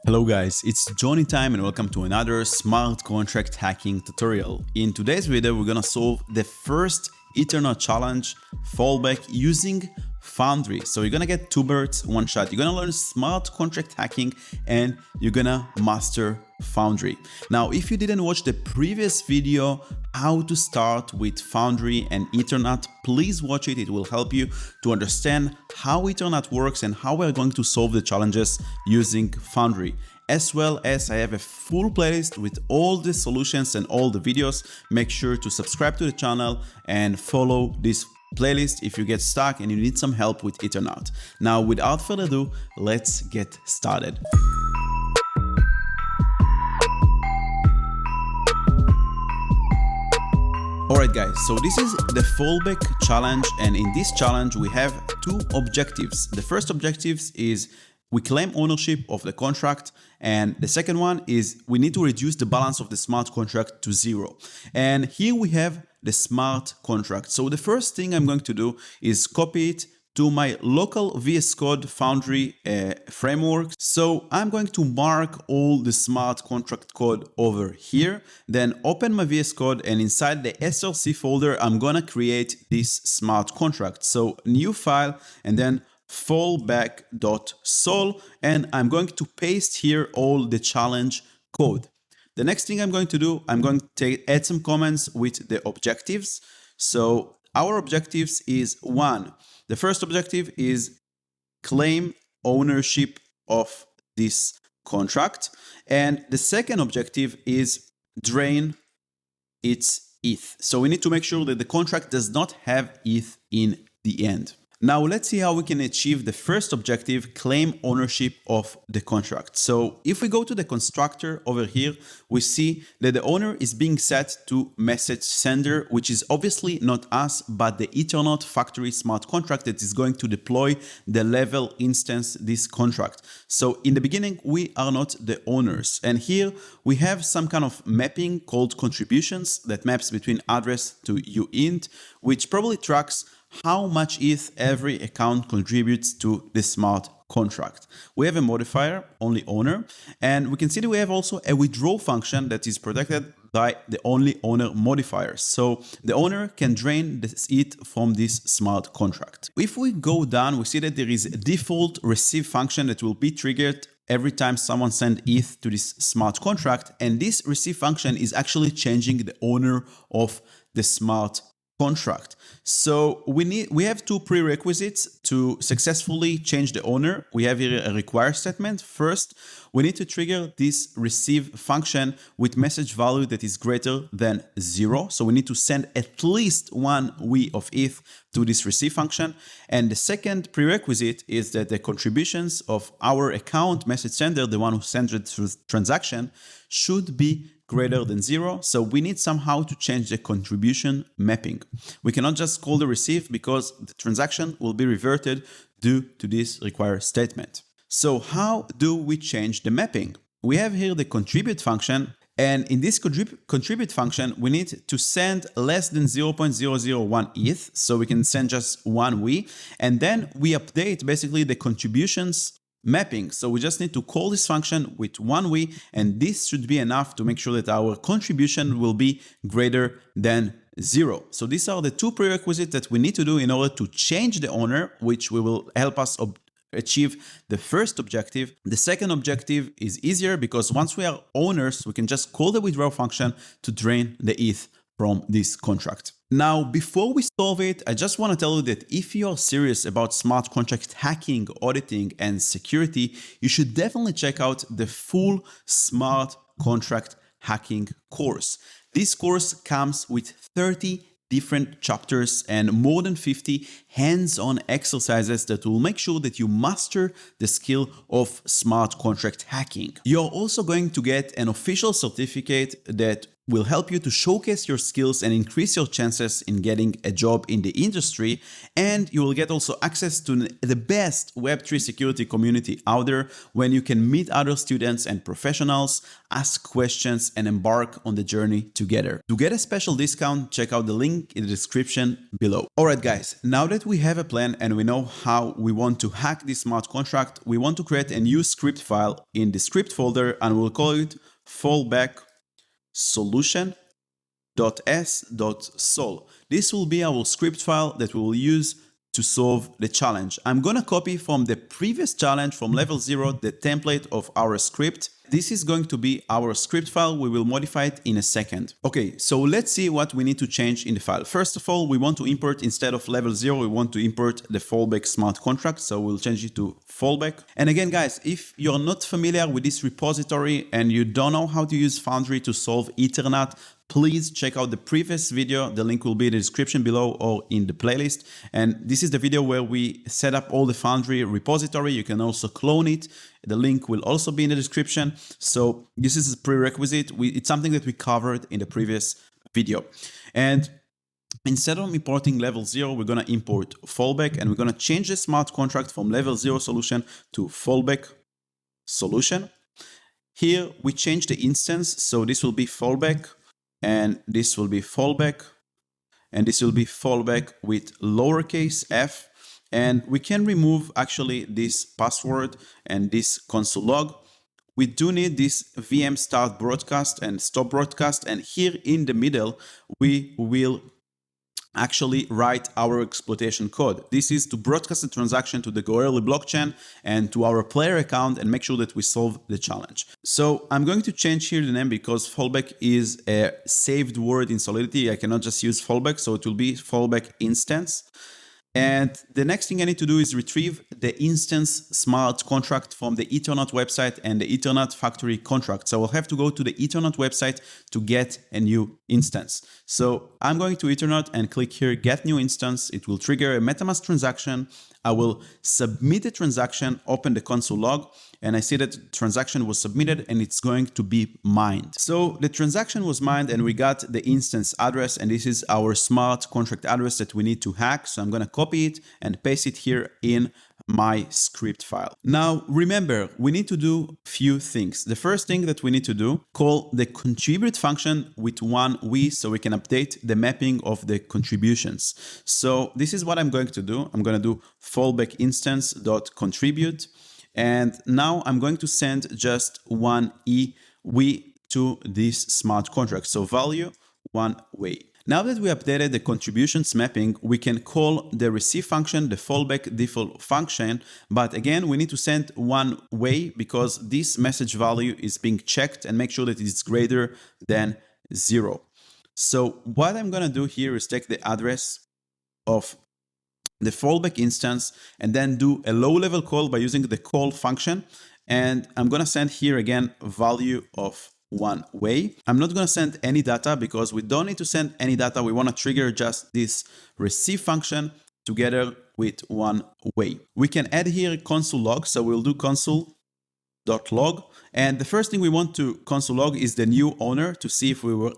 Hello guys, it's Johnny time and welcome to another smart contract hacking tutorial. In today's video, we're gonna solve the first Ethernaut challenge, Fallback, using Foundry. So you're gonna get two birds, one shot. You're gonna learn smart contract hacking and you're gonna master Foundry. Now, if you didn't watch the previous video, how to start with Foundry and Ethernaut, please watch it. It will help you to understand how Ethernaut works and how we're going to solve the challenges using Foundry. As well as I have a full playlist with all the solutions and all the videos. Make sure to subscribe to the channel and follow this playlist if you get stuck and you need some help with Ethernaut. Now, without further ado, let's get started. Alright guys, so this is the Fallback challenge, and in this challenge we have two objectives. The first objective is we claim ownership of the contract, and the second one is we need to reduce the balance of the smart contract to 0. And here we have the smart contract. So the first thing I'm going to do is copy it to my local VS Code Foundry framework. So I'm going to mark all the smart contract code over here, then open my VS Code, and inside the SRC folder, I'm gonna create this smart contract. So new file, and then fallback.sol, and I'm going to paste here all the challenge code. The next thing I'm going to do, I'm going to add some comments with the objectives. So our objectives is one. The first objective is claim ownership of this contract. And the second objective is drain its ETH. So we need to make sure that the contract does not have ETH in the end. Now let's see how we can achieve the first objective, claim ownership of the contract. So if we go to the constructor over here, we see that the owner is being set to message sender, which is obviously not us, but the Ethernaut Factory smart contract that is going to deploy the level instance this contract. So in the beginning, we are not the owners. And here we have some kind of mapping called contributions that maps between address to uint, which probably tracks how much ETH every account contributes to the smart contract. We have a modifier, only owner, and we can see that we have also a withdraw function that is protected by the only owner modifier. So the owner can drain this ETH from this smart contract. If we go down, we see that there is a default receive function that will be triggered every time someone sends ETH to this smart contract, and this receive function is actually changing the owner of the smart contract. So we have two prerequisites to successfully change the owner. We have here a require statement. First, we need to trigger this receive function with message value that is greater than 0. So we need to send at least one WE of ETH to this receive function. And the second prerequisite is that the contributions of our account message sender, the one who sent it through transaction, should be greater than 0. So we need somehow to change the contribution mapping. We cannot just call the receive because the transaction will be reverted due to this require statement. So how do we change the mapping? We have here the contribute function, and in this contribute function, we need to send less than 0.001 ETH. So we can send just one WE, and then we update basically the contributions mapping. So we just need to call this function with one WE, and this should be enough to make sure that our contribution will be greater than 0. So these are the two prerequisites that we need to do in order to change the owner, which will help us achieve the first objective. The second objective is easier because once we are owners, we can just call the withdraw function to drain the ETH from this contract. Now, before we solve it, I just want to tell you that if you are serious about smart contract hacking, auditing, and security, you should definitely check out the full smart contract hacking course. This course comes with 30 different chapters and more than 50 hands-on exercises that will make sure that you master the skill of smart contract hacking. You're also going to get an official certificate that will help you to showcase your skills and increase your chances in getting a job in the industry. And you will get also access to the best Web3 security community out there, when you can meet other students and professionals, ask questions, and embark on the journey together. To get a special discount, check out the link in the description below. Alright guys, now that we have a plan and we know how we want to hack this smart contract, we want to create a new script file in the script folder, and we'll call it Fallback solution.s.sol. This will be our script file that we will use to solve the challenge. I'm gonna copy from the previous challenge from level 0 the template of our script. This is going to be our script file. We will modify it in a second. Okay, so let's see what we need to change in the file. First of all, we want to import, instead of level 0, we want to import the fallback smart contract. So we'll change it to fallback. And again, guys, if you're not familiar with this repository and you don't know how to use Foundry to solve Ethernaut, please check out the previous video. The link will be in the description below or in the playlist. And this is the video where we set up all the Foundry repository. You can also clone it. The link will also be in the description. So this is a prerequisite. It's something that we covered in the previous video. And instead of importing level 0, we're going to import fallback, and we're going to change the smart contract from level 0 solution to fallback solution. Here we change the instance. So this will be fallback, and this will be fallback, and this will be fallback with lowercase f. And we can remove actually this password and this console log. We do need this VM start broadcast and stop broadcast. And here in the middle, we will actually write our exploitation code. This is to broadcast the transaction to the Goerli blockchain and to our player account and make sure that we solve the challenge. So I'm going to change here the name because fallback is a saved word in Solidity. I cannot just use fallback, so it will be fallback instance. And the next thing I need to do is retrieve the instance smart contract from the Ethernaut website and the Ethernaut factory contract. So I'll have to go to the Ethernaut website to get a new instance. So I'm going to Ethernaut and click here, get new instance. It will trigger a MetaMask transaction. I will submit the transaction, open the console log, and I see that the transaction was submitted and it's going to be mined. So the transaction was mined and we got the instance address, and this is our smart contract address that we need to hack. So I'm going to copy it and paste it here in my script file. Now, remember, we need to do few things. The first thing that we need to do, call the contribute function with one we, so we can update the mapping of the contributions. So this is what I'm going to do. I'm going to do fallback instance.contribute. And now I'm going to send just one we to this smart contract. So value one way. Now that we updated the contributions mapping, we can call the receive function, the fallback default function. But again, we need to send one way because this message value is being checked, and make sure that it's greater than 0. So what I'm going to do here is take the address of the fallback instance and then do a low-level call by using the call function. And I'm going to send here again value of one way. I'm not going to send any data because we don't need to send any data. We want to trigger just this receive function together with one way. We can add here console log. So we'll do console.log. And the first thing we want to console log is the new owner to see if we were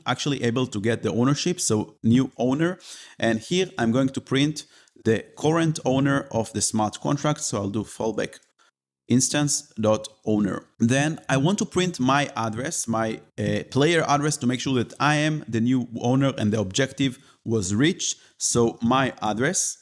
actually able to get the ownership. So new owner. And here I'm going to print the current owner of the smart contract. So I'll do fallback instance.owner. Then I want to print my address, my player address, to make sure that I am the new owner and the objective was reached. So my address.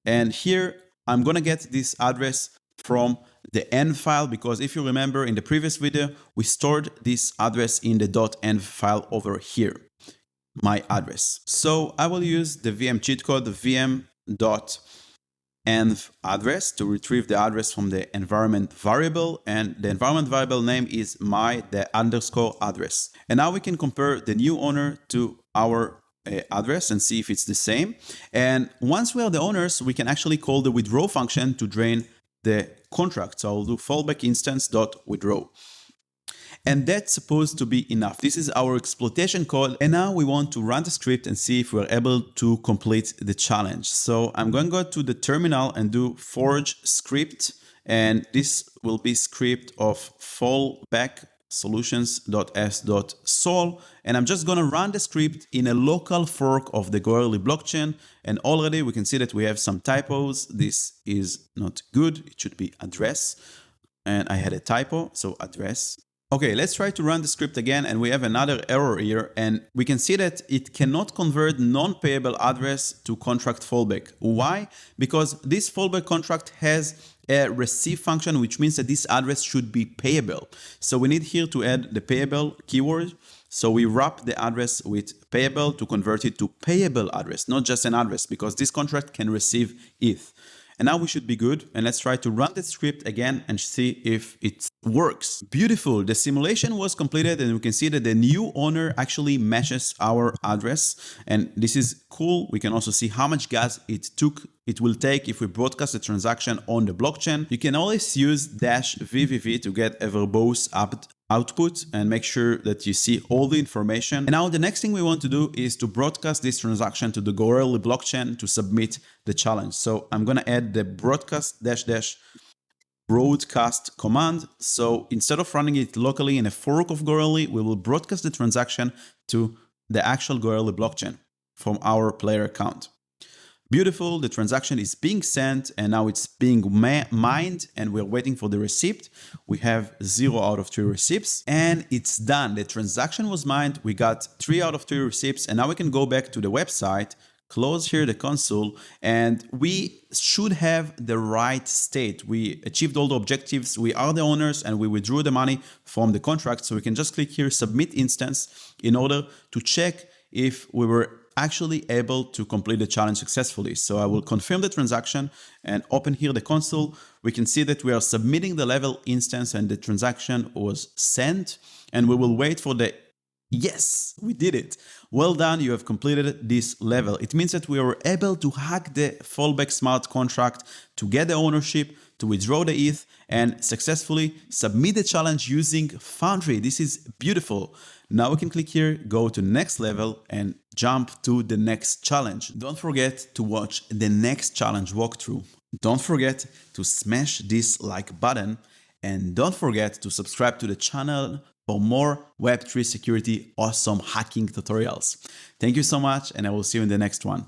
And here I'm going to get this address from the env file, because if you remember in the previous video, we stored this address in the .env file over here, my address. So I will use the VM cheat code, vm.env address, to retrieve the address from the environment variable, and the environment variable name is the underscore address. And now we can compare the new owner to our address and see if it's the same. And once we are the owners, we can actually call the withdraw function to drain the contract. So I'll do fallback instance.withdraw. And that's supposed to be enough. This is our exploitation code. And now we want to run the script and see if we're able to complete the challenge. So I'm going to go to the terminal and do forge script. And this will be script of fallback solutions.s.sol, and I'm just going to run the script in a local fork of the Goerli blockchain. And already we can see that we have some typos. This is not good. It should be address. And I had a typo, so address. Okay, let's try to run the script again, and we have another error here, and we can see that it cannot convert non-payable address to contract fallback. Why? Because this fallback contract has a receive function, which means that this address should be payable. So we need here to add the payable keyword. So we wrap the address with payable to convert it to payable address, not just an address, because this contract can receive ETH. And now we should be good. And let's try to run the script again and see if it works. Beautiful. The simulation was completed, and we can see that the new owner actually matches our address. And this is cool. We can also see how much gas it will take if we broadcast the transaction on the blockchain. You can always use -vvv to get a verbose output and make sure that you see all the information. And now the next thing we want to do is to broadcast this transaction to the Goerli blockchain to submit the challenge. So I'm going to add the broadcast broadcast command. So instead of running it locally in a fork of Goerli, we will broadcast the transaction to the actual Goerli blockchain from our player account. Beautiful, the transaction is being sent and now it's being mined and we're waiting for the receipt. We have 0 out of 3 receipts and it's done. The transaction was mined. We got 3 out of 3 receipts and now we can go back to the website, close here the console, and we should have the right state. We achieved all the objectives. We are the owners and we withdrew the money from the contract. So we can just click here, submit instance, in order to check if we were actually able to complete the challenge successfully. So I will confirm the transaction and open here the console. We can see that we are submitting the level instance and the transaction was sent, and we will wait for the yes, we did it. Well done, you have completed this level. It means that we were able to hack the fallback smart contract to get the ownership, to withdraw the ETH, and successfully submit the challenge using Foundry. This is beautiful. Now we can click here, go to next level and jump to the next challenge. Don't forget to watch the next challenge walkthrough. Don't forget to smash this like button and don't forget to subscribe to the channel for more Web3 security awesome hacking tutorials. Thank you so much and I will see you in the next one.